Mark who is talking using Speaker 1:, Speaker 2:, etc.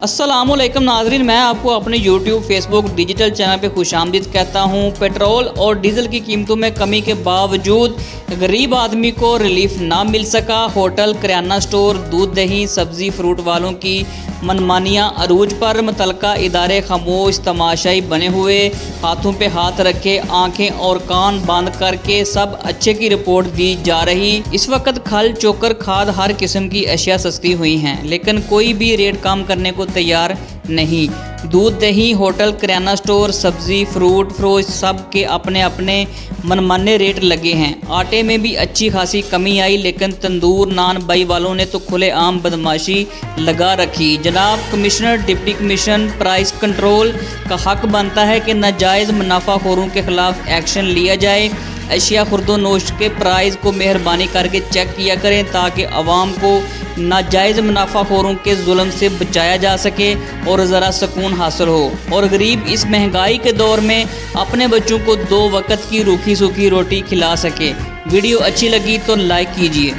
Speaker 1: अस्सलाम वालेकुम नाजरीन, मैं आपको अपने YouTube, फेसबुक, डिजिटल चैनल पे खुशामदीद कहता हूँ। पेट्रोल और डीज़ल की कीमतों में कमी के बावजूद गरीब आदमी को रिलीफ ना मिल सका। होटल, किराना स्टोर, दूध, दही, सब्ज़ी, फ्रूट वालों की मनमानियाँ अरूज पर। मुतलका इदारे खामोश तमाशाई बने हुए, हाथों पे हाथ रखे, आंखें और कान बंद करके सब अच्छे की रिपोर्ट दी जा रही। इस वक्त खल, चोकर, खाद, हर किस्म की अशिया सस्ती हुई हैं, लेकिन कोई भी रेट कम करने को तैयार नहीं। दूध, दही, होटल, किराना स्टोर, सब्ज़ी, फ्रूट फ्रोश सब के अपने अपने मनमाने रेट लगे हैं। आटे में भी अच्छी खासी कमी आई, लेकिन तंदूर नान बाई वालों ने तो खुलेआम बदमाशी लगा रखी। जनाब commissioner, deputy commissioner price control का हक बनता है कि नाजायज़ मुनाफाखोरों के ख़िलाफ़ एक्शन लिया जाए। अशिया खुर्दो नोश के प्राइस को मेहरबानी करके चेक किया करें, ताकि आवाम को नाजायज़ मुनाफाखोरों के जुल्म से बचाया जा सके और ज़रा सुकून हासिल हो, और गरीब इस महंगाई के दौर में अपने बच्चों को 2 वक्त की रूखी सूखी रोटी खिला सके। वीडियो अच्छी लगी तो लाइक कीजिए।